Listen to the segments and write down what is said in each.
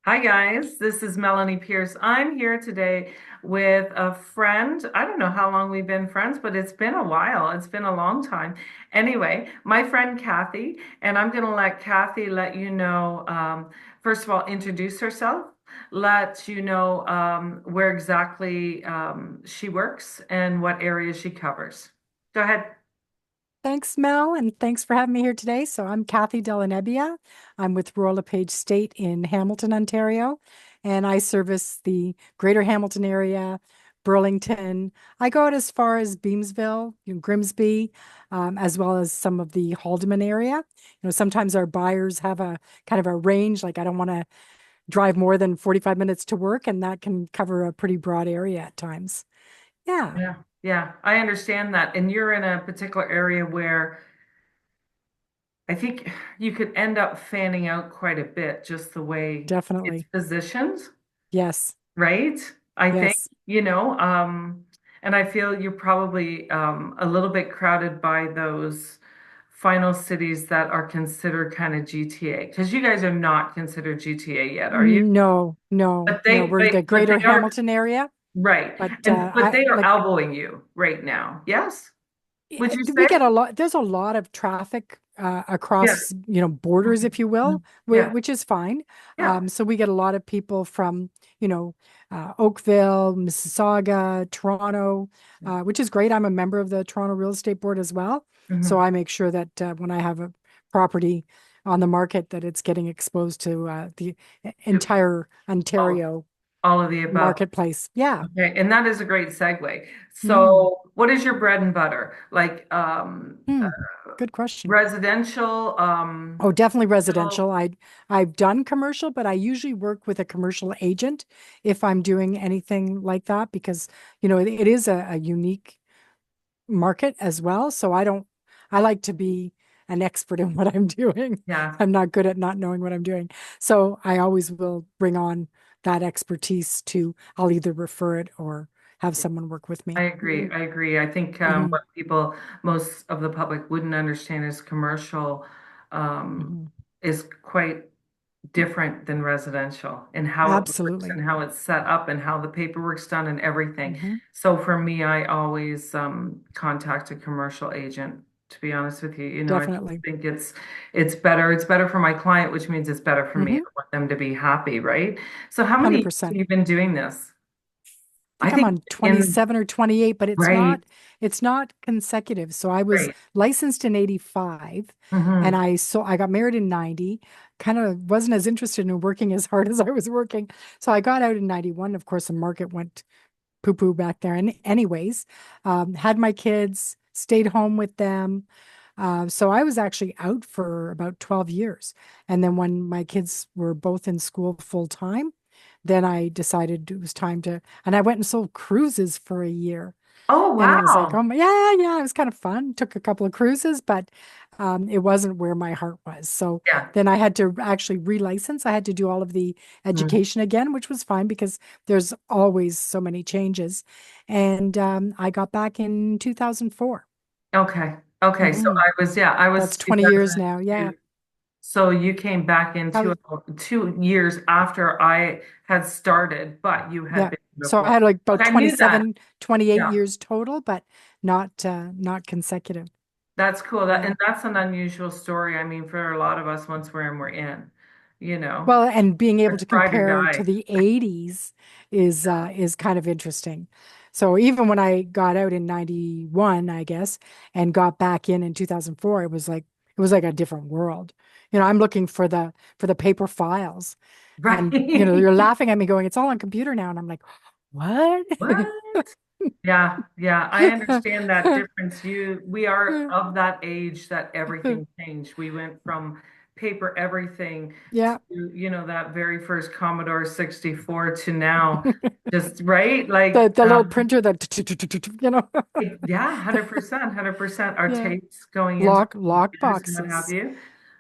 Hi guys, this is Melanie Pierce. I'm here today with a friend. I don't know how long we've been friends, but it's been a while. It's been a long time. Anyway, my friend Kathy, and I'm going to let Kathy let you know, first of all, introduce herself, let you know where exactly she works and what areas she covers. Go ahead. Thanks, Mel, and thanks for having me here today. So I'm Kathy Della-Nebbia. I'm with Royal LePage State in Hamilton, Ontario, and I service the Greater Hamilton area, Burlington. I go out as far as Beamsville, Grimsby, as well as some of the Haldeman area. Sometimes our buyers have a kind of a range, like I don't want to drive more than 45 minutes to work, and that can cover a pretty broad area at times. Yeah, Yeah, yeah, I understand that. And you're in a particular area where I think you could end up fanning out quite a bit just the way it's definitely. positioned, Yes, right? I think, yes. and I feel you're probably a little bit crowded by those final cities that are considered kind of GTA, because you guys are not considered GTA yet, are you? No, no, But no. they, We're but the but greater they are Hamilton area, right, but and but I they are like elbowing you right now. Yes, would you we say? get a lot, there's a lot of traffic Yeah, across, borders, if you will, yeah, which is fine. yeah. So we get a lot of people from, you know, Oakville, Mississauga, Toronto, which is great. I'm a member of the Toronto Real Estate Board as well. So Mhm. I make sure that when I have a property on the market, that it's getting exposed to the entire All, Ontario all of the above. marketplace. Yeah. Okay, and that is a great segue. Mm. So, what is your bread and butter? Like Hmm. Good question. residential, Oh, definitely residential. still, I've done commercial, but I usually work with a commercial agent if I'm doing anything like that because, it is a unique market as well. So I like to be an expert in what I'm doing. yeah, I'm not good at not knowing what I'm doing. So I always will bring on that expertise I'll either refer it or have someone work with I me. agree. I agree. I think Hmm. what most of the public wouldn't understand is commercial um, Hmm. is quite different than residential and how it works Absolutely. and how it's set up and how the paperwork's done and everything. Hmm. So for me, I always contact a commercial agent, to be honest with you. I just Definitely. think it's better. It's better for my client, which means it's better for me. Hmm. I want them to be happy, right? So how many years have 100%. you been doing this? I Think I'm think on in 27 or 28, but right, it's not consecutive. So I was right. licensed in 85 and Hmm. I got married in 90, kind of wasn't as interested in working as hard as I was working. So I got out in 91. Of course, the market went poo-poo back there. And anyways, had my kids, stayed home with them. So I was actually out for about 12 years. And then when my kids were both in school full time, then I decided it was time and I went and sold cruises for a year. Oh, And it was like, wow. oh my, yeah, yeah, it was kind of fun. Took a couple of cruises, but it wasn't where my heart was. So Yeah. then I had to actually relicense. I had to do all of the Mhm. education again, which was fine because there's always so many changes. And I got back in 2004. Okay. Okay. So Hmm. I was That's 20 years now. Yeah. 2002. So you came back in How, 2 years after I had started, but you had yeah. been So I before. had like about Okay, I knew that. 27, 28 Yeah, years total, but not consecutive. that's cool. Yeah. And that's an unusual story. I mean, for a lot of us, once we're in, we're in, you know, Well, and being able that's to ride or compare to die. the 80s is kind of interesting. So even when I got out in 91, I guess, and got back in 2004, it was like a different world. I'm looking for the paper files. And Right. you're laughing at me going, it's all on computer now. And I'm like, what? What? Yeah, yeah, I understand that difference. We are of that age that everything changed. We went from paper everything Yeah. to, that very first Commodore 64 to now, just right? The Like, the little printer you know. yeah, 100%, 100%. Our Yeah. tapes going into Lock computers and what have boxes. you.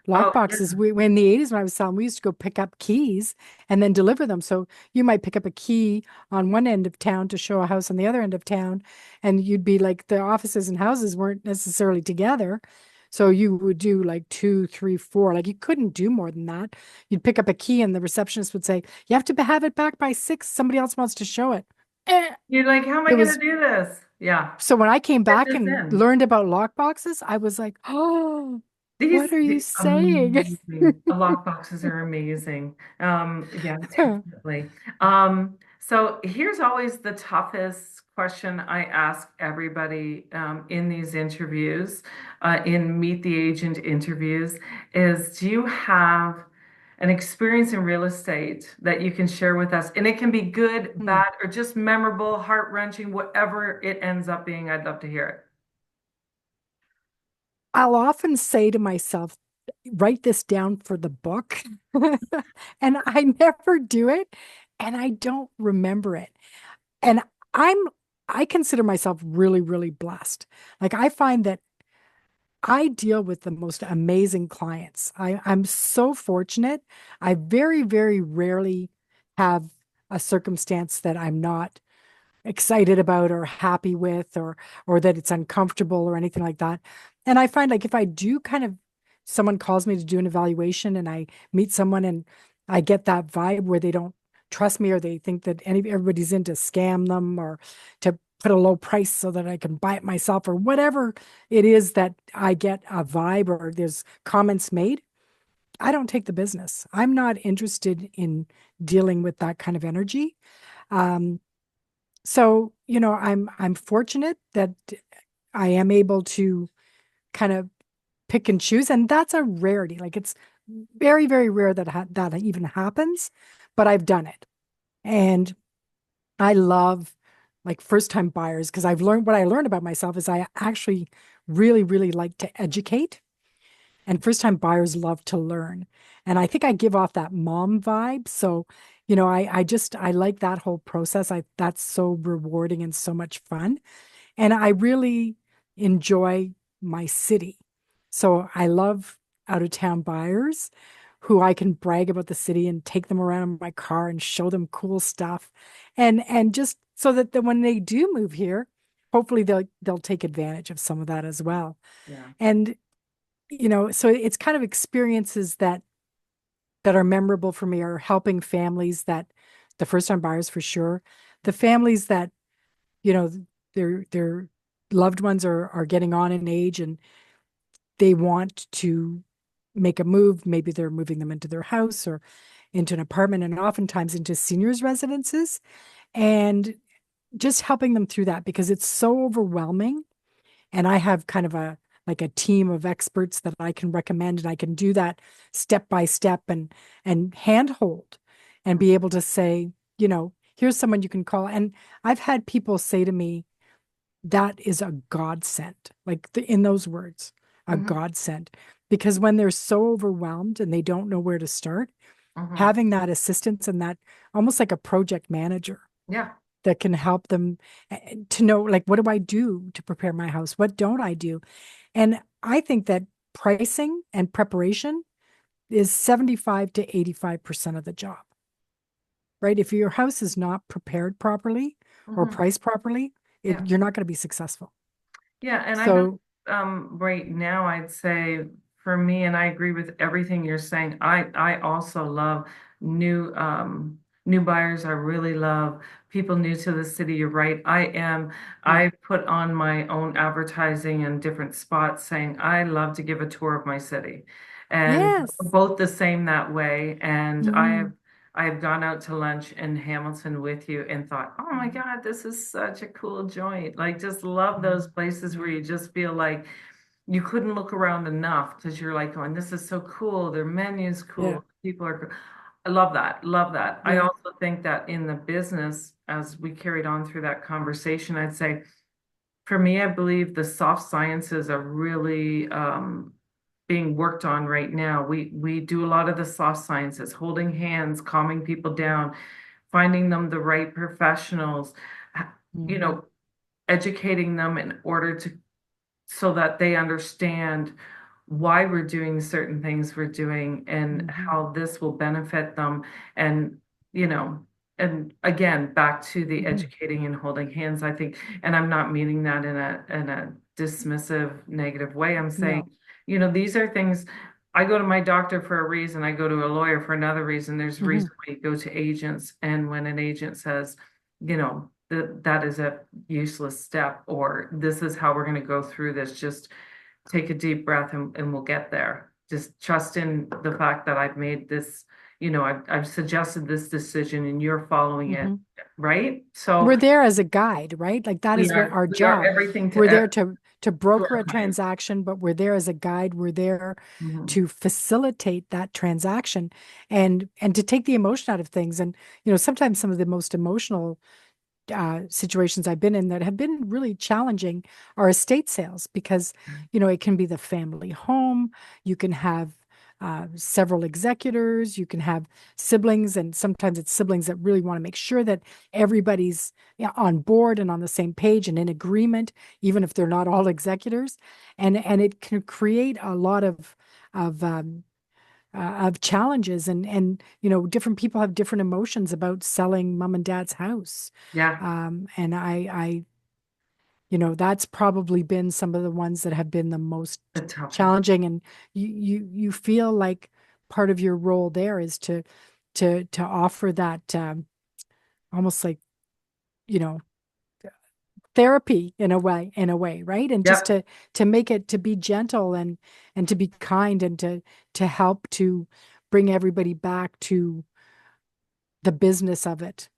Lock Oh, yeah. boxes. In the 80s when I was selling, we used to go pick up keys and then deliver them. So you might pick up a key on one end of town to show a house on the other end of town, and you'd be like the offices and houses weren't necessarily together. So you would do like two, three, four. Like you couldn't do more than that. You'd pick up a key and the receptionist would say, "You have to have it back by 6. Somebody else wants to show it." Eh. You're like, how am I It going to was do this? Yeah. so when I came Fit back this and in. learned about lock boxes, I was like, "Oh, what are you saying?" Amazing. The lock boxes are amazing. Yeah, definitely. So here's always the toughest question I ask everybody in these interviews, in Meet the Agent interviews, is do you have an experience in real estate that you can share with us? And it can be good, Hmm. bad, or just memorable, heart-wrenching, whatever it ends up being. I'd love to hear it. I'll often say to myself, write this down for the book. And I never do it, and I don't remember it. And I'm I consider myself really, really blessed. Like I find that I deal with the most amazing clients. I'm so fortunate. I very, very rarely have a circumstance that I'm not excited about or happy with or that it's uncomfortable or anything like that. And I find like if I do kind of someone calls me to do an evaluation and I meet someone and I get that vibe where they don't trust me or they think that everybody's in to scam them or to put a low price so that I can buy it myself or whatever it is that I get a vibe or there's comments made, I don't take the business. I'm not interested in dealing with that kind of energy. Um, so, I'm fortunate that I am able to kind of pick and choose, and that's a rarity. Like it's very, very rare that that even happens, but I've done it. And I love like first time buyers because I've learned what I learned about myself is I actually really, really like to educate. And first time buyers love to learn. And I think I give off that mom vibe. So, I like that whole process. That's so rewarding and so much fun. And I really enjoy my city. So I love out of town buyers who I can brag about the city and take them around in my car and show them cool stuff. And just so that when they do move here, hopefully they'll take advantage of some of that as well. Yeah. And so it's kind of experiences that are memorable for me are helping families that the first time buyers for sure, the families that, you know, their loved ones are getting on in age and they want to make a move. Maybe they're moving them into their house or into an apartment and oftentimes into seniors residences and just helping them through that because it's so overwhelming and I have kind of a team of experts that I can recommend and I can do that step by step and handhold and be able to say, here's someone you can call. And I've had people say to me, that is a godsend, like in those words, a Hmm. godsend. Because when they're so overwhelmed and they don't know where to start, Hmm. having that assistance and that almost like a project manager Yeah. that can help them to know, like, what do I do to prepare my house? What don't I do? And I think that pricing and preparation is 75 to 85% of the job, right? If your house is not prepared properly or Hmm. priced properly, Yeah. you're not going to be successful. Yeah, and I know So, right now I'd say for me, and I agree with everything you're saying. I also love new buyers. I really love people new to the city. You're right. yeah. I put on my own advertising in different spots saying I love to give a tour of my city. And we're Yes. both the same that way. And Hmm. I've gone out to lunch in Hamilton with you and thought, oh my God, this is such a cool joint. Like, just love those places where Yeah. you just feel like you couldn't look around enough because you're like going, this is so cool. Their menu's Yeah. cool. People are cool. I love that. Love that. I Yeah. also think that in the business, as we carried on through that conversation, I'd say for me, I believe the soft sciences are really being worked on right now. We do a lot of the soft sciences, holding hands, calming people down, finding them the right professionals, you Hmm. know, educating them in order to so that they understand why we're doing certain things we're doing and Hmm. how this will benefit them. And, you know, and again, back to the Hmm. educating and holding hands, I think, and I'm not meaning that in a dismissive, negative way. I'm saying No. these are things. I go to my doctor for a reason. I go to a lawyer for another reason. There's a Hmm. reason why you go to agents. And when an agent says, that is a useless step, or this is how we're going to go through this, just take a deep breath and we'll get there. Just trust in the fact that I've made this, I've suggested this decision and you're following it, Hmm. right? So We're there as a guide, right? Like that we is what are our we are job. everything We're there to to broker our a clients. transaction, but we're there as a guide. We're there Mhm. to facilitate that transaction and to take the emotion out of things. And sometimes some of the most emotional situations I've been in that have been really challenging are estate sales because, it can be the family home. You can have several executors. You can have siblings, and sometimes it's siblings that really want to make sure that everybody's on board and on the same page and in agreement, even if they're not all executors. And it can create a lot of of challenges and different people have different emotions about selling mom and dad's house. Yeah, And that's probably been some of the ones that have been the most the toughest. challenging. And you feel like part of your role there is to offer that almost like you know therapy in a way, right? And just Yep, to make it to be gentle and to be kind and to help to bring everybody back to the business of it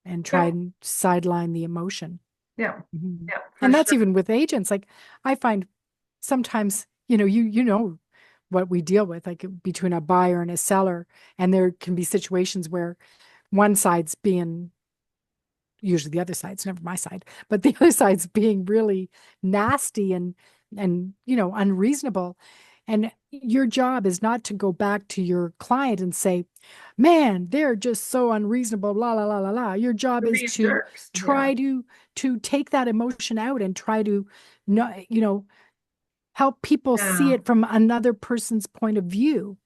and try yep, and sideline the emotion. yep, Mhm. yep, for And that's sure. even with agents. Like I find sometimes, you know what we deal with, like between a buyer and a seller, and there can be situations where one side's being usually the other side's never my side, but the other side's being really nasty and unreasonable. And your job is not to go back to your client and say, man, they're just so unreasonable, la la la la la. Your job You're is being to jerks. Yeah, try to take that emotion out and try to not, help people see yeah, it from another person's point of view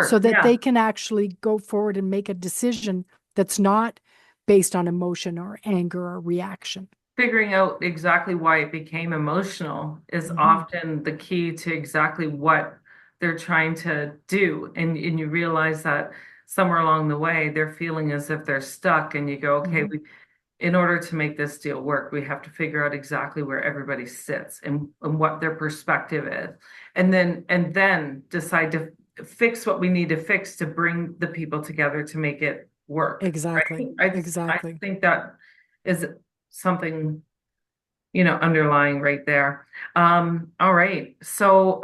so sure. that Yeah, they can actually go forward and make a decision that's not based on emotion or anger or reaction. figuring out exactly why it became emotional is Hmm. often the key to exactly what they're trying to do. And you realize that somewhere along the way, they're feeling as if they're stuck, and you go, okay, Hmm. in order to make this deal work, we have to figure out exactly where everybody sits and what their perspective is. And then decide to fix what we need to fix to bring the people together to make it work. Exactly. Right. I Exactly. think that is something, underlying right there. All right. So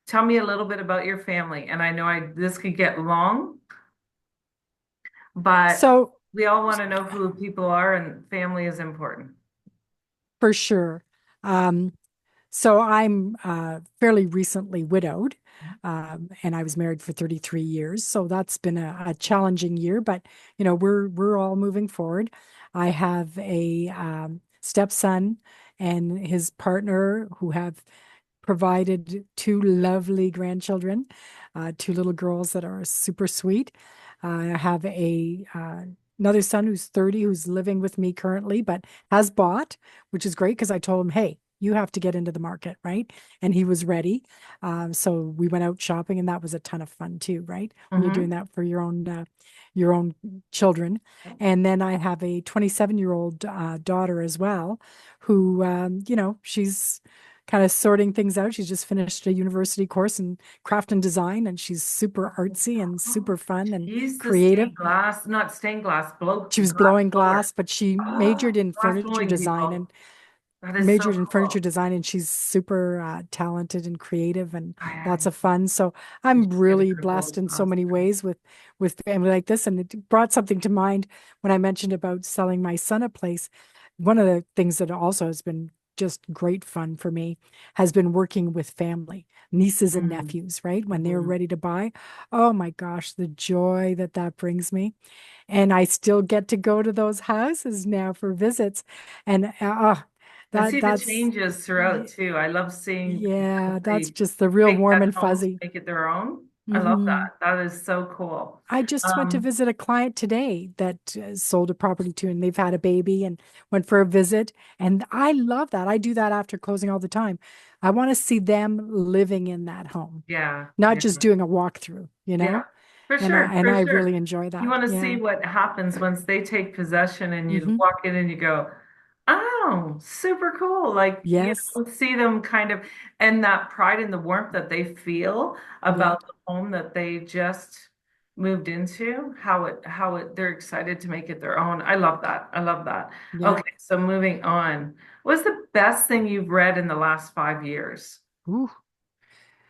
tell me a little bit about your family. And I know this could get long, but So we all want to know who people are, and family is important. for sure. Um, so I'm fairly recently widowed, and I was married for 33 years. So that's been a challenging year, but we're all moving forward. I have a stepson and his partner who have provided two lovely grandchildren, two little girls that are super sweet. I have another son who's 30, who's living with me currently, but has bought, which is great because I told him, hey, you have to get into the market, right? And he was ready. So we went out shopping, and that was a ton of fun too, right? When you're doing Hmm. that for your own children. And then I have a 27-year-old daughter as well, who, she's kind of sorting things out. She's just finished a university course in craft and design, and she's super artsy and Oh, super fun and she's the creative. stained glass, not stained glass, She was glass blowing blower. glass, but she Oh, majored in glass furniture blowing design people. and That is so majored in furniture cool. design, and she's super talented and creative and lots I, of fun. So she's I'm getting really her gold blessed in so class. many ways with family like this. And it brought something to mind when I mentioned about selling my son a place. One of the things that also has been just great fun for me has been working with family, nieces and Mm, nephews, right? When they're mhm. ready to buy. Oh my gosh, the joy that that brings me. And I still get to go to those houses now for visits. And And see the that's changes throughout too. I love seeing yeah, that's they just the real take warm that and home to fuzzy. make it their own. I love Hmm. that. That is so cool. I just went to Um, visit a client today that sold a property to, and they've had a baby and went for a visit. And I love that. I do that after closing all the time. I want to see them living in that home, yeah, not yeah. just doing a walkthrough, you Yeah, know? for And sure, for I sure. really enjoy You that. want to see Yeah. what happens once they take possession and you Hmm. walk in and you go, oh, super cool. Like, Yes. see them kind of, and that pride and the warmth that they feel about Yep. the home that they just moved into, they're excited to make it their own. I love that. I love that. Yep. Okay, so moving on. What's the best thing you've read in the last 5 years? Ooh.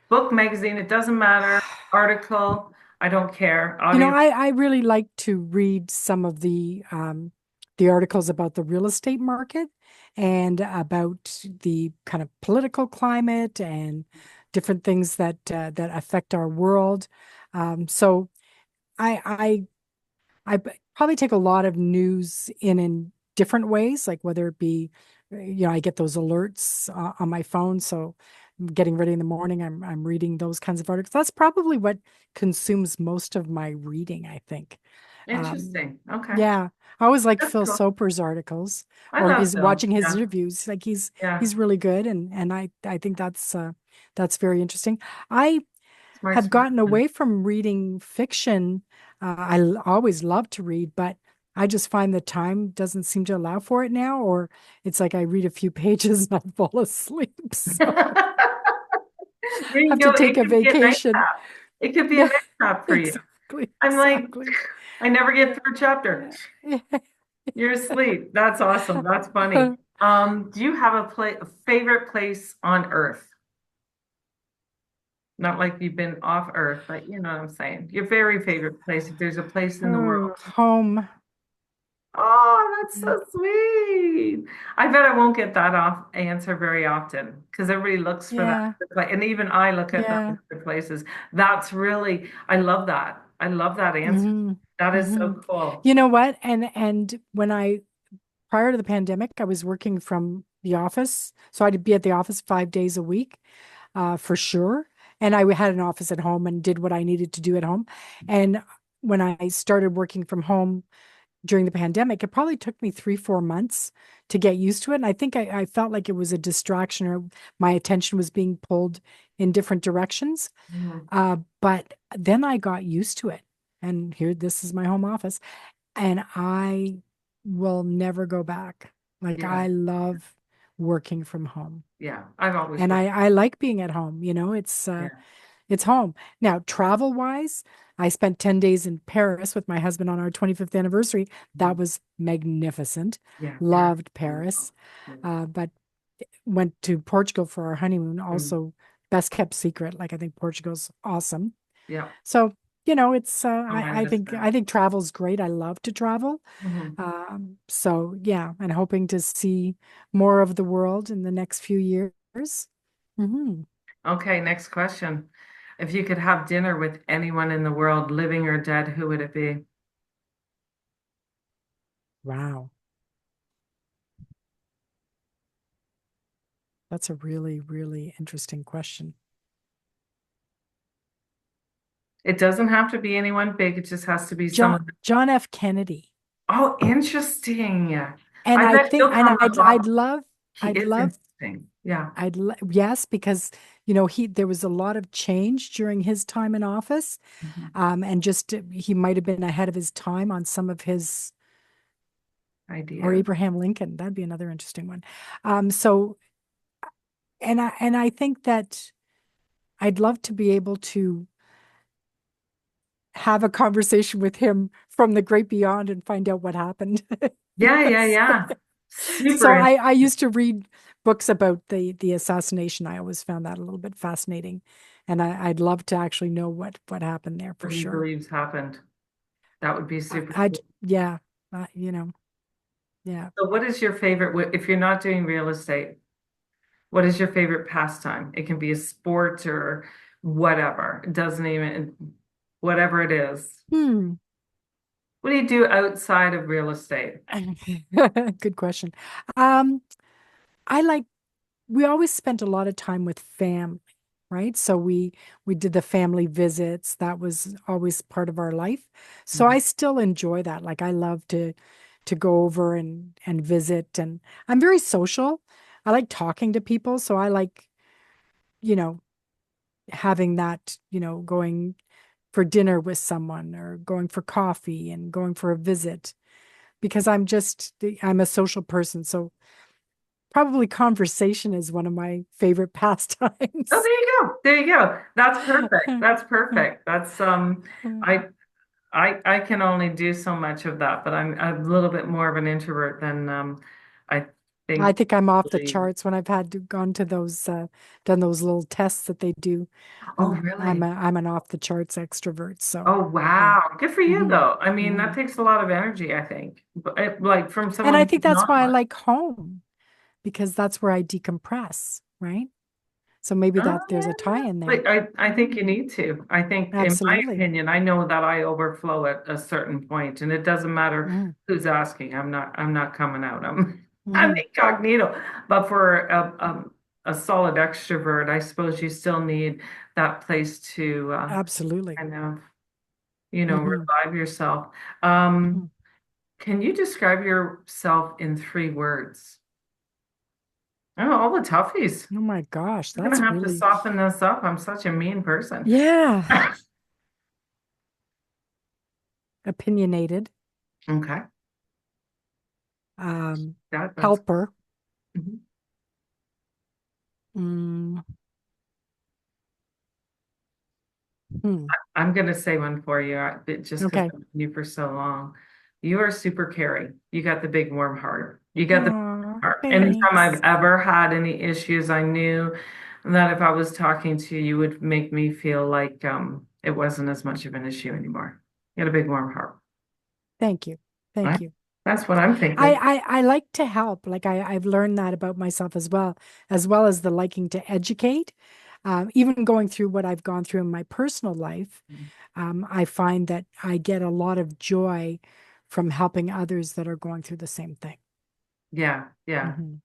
Book, magazine, it doesn't matter. Article, I don't care. You know, Audio. I really like to read some of the articles about the real estate market and about the kind of political climate and different things that affect our world. So I probably take a lot of news in different ways, like whether it be, I get those alerts on my phone. So getting ready in the morning, I'm reading those kinds of articles. That's probably what consumes most of my reading, I think. Um, Interesting. Okay. yeah, I always like That's Phil cool. Soper's articles I or love his Phil. watching his Yeah. interviews. Like Yeah. he's really good, and I think that's very interesting. I Smart, have smart. gotten away from reading fiction. Always love to read, but I just find the time doesn't seem to allow for it now, or it's like I read a few pages and I fall asleep. So There I you have go. to take It a could be a night vacation. nap. It could be a Yeah, night nap for you. exactly, I'm like, exactly. I never get through a chapter. You're asleep. That's awesome. That's funny. Do you have a favorite place on Earth? Not like you've been off Earth, but you know what I'm saying. Your very favorite place, if there's a place in the world. Oh, home. Oh, that's so sweet. I bet I won't get that off answer very often because everybody looks for that Yeah, other place. And even I look at those yeah. other places. That's really, I love that. I love that answer. Hmm. That is so Hmm. cool. You know what? And when I prior to the pandemic, I was working from the office. So I'd be at the office 5 days a week, for sure. And I had an office at home and did what I needed to do at home. And when I started working from home during the pandemic, it probably took me 3, 4 months to get used to it. And I think I felt like it was a distraction or my attention was being pulled in different directions. Mhm. But then I got used to it. And here, this is my home office and I will never go back. Like Yeah. I love working from home. Yeah. I've always And worked. I like being at home, Yeah. it's home. Now, travel wise, I spent 10 days in Paris with my husband on our 25th anniversary. That Mhm. was magnificent. Yeah. Paris. Loved Beautiful. Paris. Yeah. But went to Portugal for our honeymoon, Mm. also best kept secret. Like I think Portugal's awesome. Yeah. So, it's Oh, I I understand. think travel's great. I love to travel. Mhm. So yeah, and hoping to see more of the world in the next few years. Hmm. Okay, next question. If you could have dinner with anyone in the world, living or dead, who would it be? Wow, that's a really, really interesting question. It doesn't have to be anyone big, it just has to be someone. John F. Kennedy. Oh, interesting. And I I bet think, he'll and come to Hop. He I'd is love, interesting. Yeah. yes, because, there was a lot of change during his time in office. Mhm. And just, he might have been ahead of his time on some of his, or Idea. Abraham Lincoln. That'd be another interesting one. So, and I think that I'd love to be able to have a conversation with him from the great beyond and find out what happened. Yeah, yeah, Yes. yeah. Super So I interesting. used to read books about the assassination. I always found that a little bit fascinating. And I'd love to actually know what happened there for What he sure. believes happened. That would be super cool. Yeah, yeah. So what is your favorite, if you're not doing real estate, what is your favorite pastime? It can be a sport or whatever. It doesn't even, whatever it is. Hmm. What do you do outside of real estate? Good question. Um, I like, we always spent a lot of time with family, right? So we did the family visits. That was always part of our life. So Mhm. I still enjoy that. Like I love to go over and visit, and I'm very social. I like talking to people, so I like, you know, having that, going for dinner with someone or going for coffee and going for a visit because I'm a social person. So probably conversation is one of my favorite Oh, pastimes. there you go. There you go. That's perfect. That's perfect. That's I I can only do so much of that, but I'm a little bit more of an introvert than I I think. think I'm off the charts when I've had to gone to those done those little tests that they do. Oh, really? I'm an off the charts extrovert. So Oh, yeah. wow. Good for you, hmm though. I mean, that hmm takes a lot of energy, I think. But like from And I someone think who's that's not why I much. like home because that's where I decompress, right? So maybe Oh, that there's a tie yeah. in there. But I think Mhm. you need to. I think, in my Absolutely. opinion, I know that I overflow at a certain point, and it doesn't matter hmm who's asking. I'm not coming out. I'm hmm incognito. But for a solid extrovert, I suppose you still need that place to Absolutely. kind of, hmm revive yourself. hmm Can you describe yourself in 3 words? Oh, all the toughies. Oh my gosh, I'm gonna that's have to really, soften this up. I'm such a mean person. yeah, opinionated, Okay. um, That's helper. mhm. Mm, hmm. I'm gonna say one for you, just because Okay. I've known you for so long. You are super caring. You got the big warm heart. You got the big Oh, heart. Anytime I've thanks. ever had any issues, I knew that if I was talking to you, you would make me feel like it wasn't as much of an issue anymore. You got a big warm heart. Thank you. Thank Right? you. That's what I'm I, thinking. I like to help. Like I've learned that about myself as well as the liking to educate. Even going through what I've gone through in my personal life, I find that I get a lot of joy from helping others that are going through the same thing. Yeah, yeah. hmm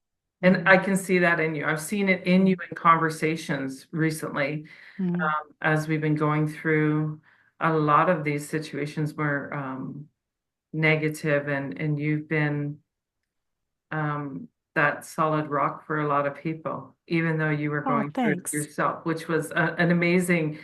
And hmm I can see that in you. I've seen it in you in conversations recently, hmm as we've been going through a lot of these situations where negative, and you've been that solid rock for a lot of people, even though you were Oh, going through it thanks. yourself, which was an amazing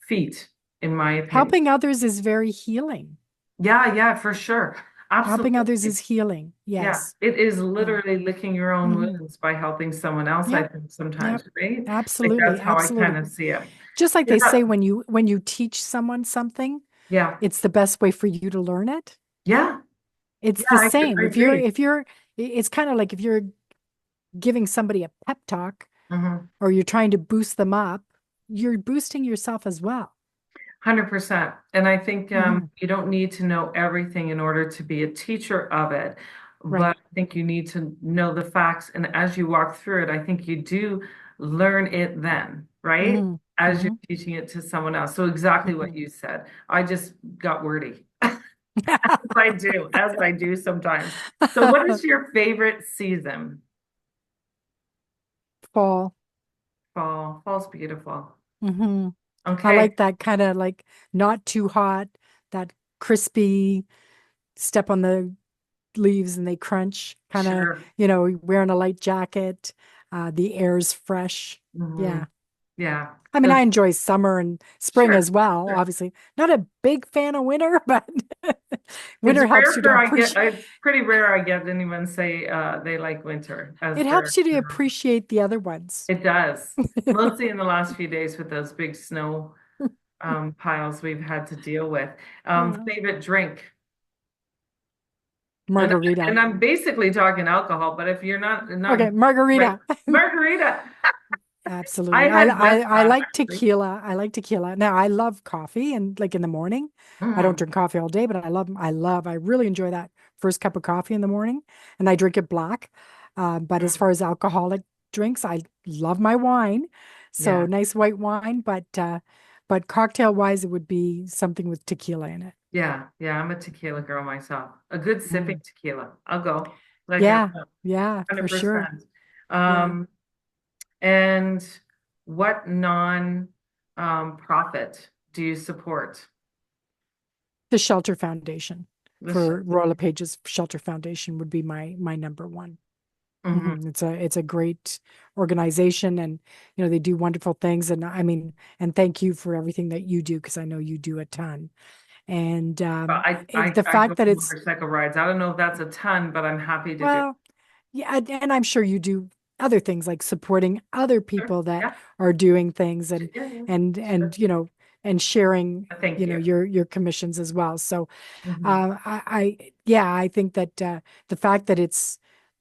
feat, in my opinion. Helping others is very healing. Yeah, yeah, for sure. Helping others Absolutely. is healing. Yeah, Yes. it is Yeah. literally licking your own hmm wounds by helping someone else, I Yep. think sometimes, Yep. right? Like Absolutely. that's how I kind Absolutely. of see it. Just like Is they say that, when you teach someone something, yeah, it's the best way for you to learn it. yeah, It's yeah, the I same. agree. It's kind of like if you're giving somebody a pep talk Hmm. or you're trying to boost them up, you're boosting yourself as well. 100%. And I think hmm you don't need to know everything in order to be a teacher of it, Right. but I think you need to know the facts. And as you walk through it, I think you do learn it then, right? hmm As you're hmm teaching it to someone else. So exactly what hmm you said. I just got wordy. As I do sometimes. So what is your favorite season? Fall. Fall. Fall's beautiful. hmm I Okay. like that kind of like not too hot, that crispy step on the leaves and they crunch, kind of, Sure. wearing a light jacket, the air's fresh. Hmm. Yeah. Yeah. I mean, Those, I enjoy summer and spring sure. as well, Sure. obviously. Not a big fan of winter, but It's winter helps rare you to for I get, appreciate it's pretty rare I get anyone say they like winter as it their, helps you to appreciate the other ones. it does. Mostly in the last few days with those big snow piles we've had to deal with. Yeah. Favorite drink. And Margarita. and I'm basically talking alcohol, but if you're not Okay, right, margarita. margarita. I Absolutely. had just I that like actually. tequila. I like tequila. Now I love coffee and like in the morning. I don't Mm, drink coffee all day, but I really enjoy that first cup of coffee in the morning and I drink it black. But as mm, far as alcoholic drinks, I love my wine. So yeah, nice white wine, but cocktail wise, it would be something with tequila in it. yeah, yeah. I'm a tequila girl myself. A good sipping Mm. tequila. I'll go. Like you're Yeah, yeah, for sure. 100%. Yeah. Um, and what non profit do you support? The Shelter Foundation The for Royal LePage's Shelter Foundation would be my number one. Mhm. It's a great organization, and they do wonderful things. And I mean, and thank you for everything that you do, because I know you do a ton. And the I go fact that on it's, motorcycle rides. I don't know if that's a ton, but I'm happy to do. well, yeah, and I'm sure you do other things like supporting other Sure. people that Yeah. are doing things, and Yeah. Yeah. and Sure. and and sharing Thank you. your commissions as well. So Mhm. yeah, I think that the fact that it's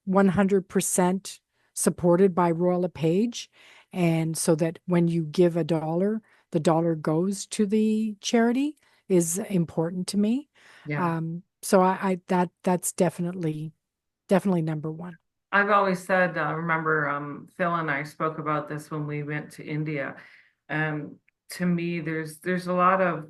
100% supported by Royal LePage, and so that when you give a dollar, the dollar goes to the charity is important to me. Yeah. So that's definitely number one. I've always said, remember, Phil and I spoke about this when we went to India. Um, to me, there's a lot of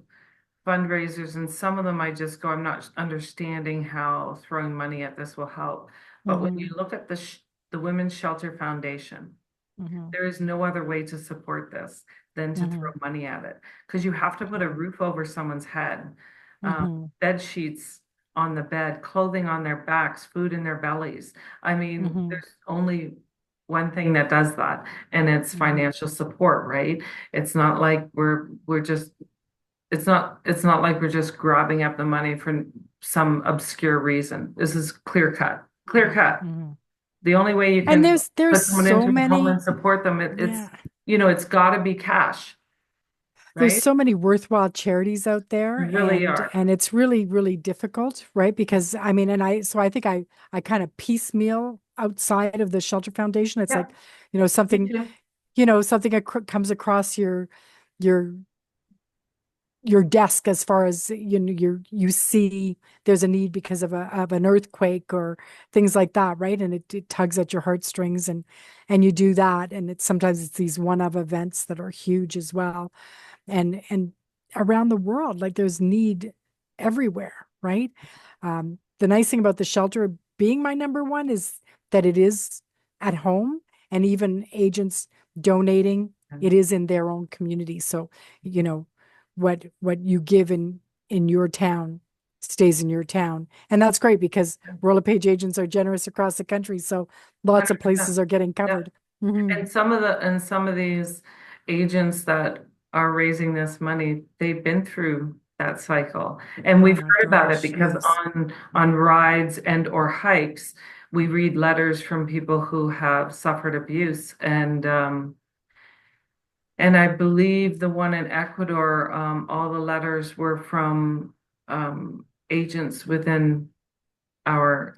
fundraisers, and some of them I just go, I'm not understanding how throwing money at this will help. But when you Hmm. look at the Women's Shelter Foundation, Hmm. there is no other way to support this than to throw Hmm. money at it because you have to put a Yeah. roof over someone's head, Hmm. bed sheets on the bed, clothing on their backs, food in their bellies. I mean, Hmm. there's only one thing that does that, and it's Hmm. financial support, right? It's not like we're just it's not like we're just grabbing up the money for some obscure reason. This is clear cut. Clear Hmm. cut. Hmm. The only way you And can there's put someone so into a home and many, support them, yeah. it's got to be cash, There's right? so many worthwhile charities out You there, really and are. it's really difficult, right? Because I mean, I think I kind of piecemeal outside of the Shelter Foundation. It's Yeah, like, me something, too. comes across your your desk, as far as you see there's a need because of an earthquake or things like that, right? And it tugs at your heartstrings, and you do that, and sometimes it's these one-of events that are huge as well, and around the world, like there's need everywhere, right? The nice thing about the shelter being my number one is that it is at home, and even agents donating, it is in their own community. So, you know, what you give in your town stays in your town. And that's great, because Royal LePage agents are generous across the country. So lots of 100%. places are getting Yeah. covered. Hmm. And some of these agents that are raising this money, they've been through that cycle. And Oh we've my heard about it gosh, because yes. on rides and or hikes, we read letters from people who have suffered abuse. And I believe the one in Ecuador, all the letters were from agents within our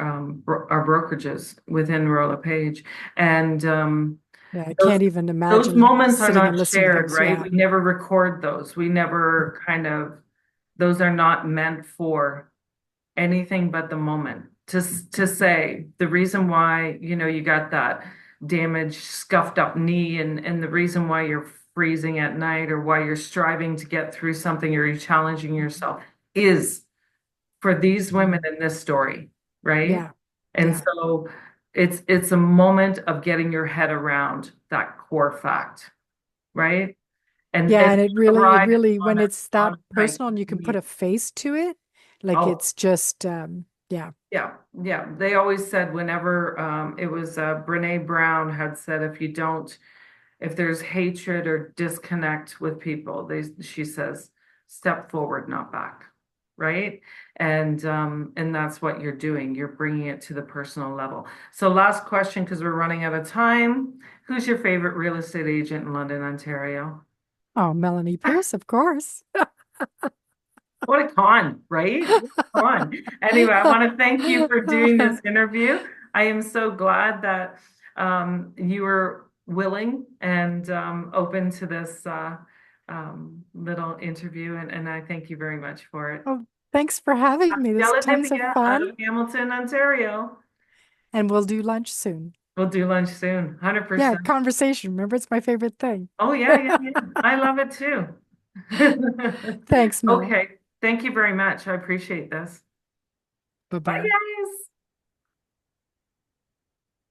brokerages within Royal LePage. And Yeah, I those can't even those imagine moments are sitting not and listening to shared, those. right? Yeah. We never record those. We never kind of those are not meant for anything but the moment. To say the reason why, you got that damaged, scuffed up knee, and the reason why you're freezing at night or why you're striving to get through something or you're challenging yourself is for these women Mhm. in this story, right? Yeah. And Yeah. so it's a moment of getting your head around that core fact, right? And Yeah. and And a it ride really, on when it's that a hike personal and you with can put me. a face to it, like Oh, it's just, yeah. yeah, yeah. They always said whenever it was Brene Brown had said if there's hatred or disconnect with people, she says step forward, not back, right? And that's what you're doing. You're bringing it to the personal level. So last question, because we're running out of time. Who's your favorite real estate agent in London, Ontario? Oh, Melanie Pierce, of course. What a con, right? What a con. Anyway, I want to thank you for doing this interview. I am so glad that you were willing and open to this little interview, and I thank you very much for it. Oh, thanks for having me. This is tons of Della-Nebbia out fun. of Hamilton, Ontario. And we'll do lunch soon. We'll do lunch soon, Yeah, 100%. conversation. Remember, it's my favorite thing. Oh, yeah, yeah, yeah. I love it too. Thanks, Mel. Okay, thank you very much. I appreciate this. Bye, Bye-bye. guys.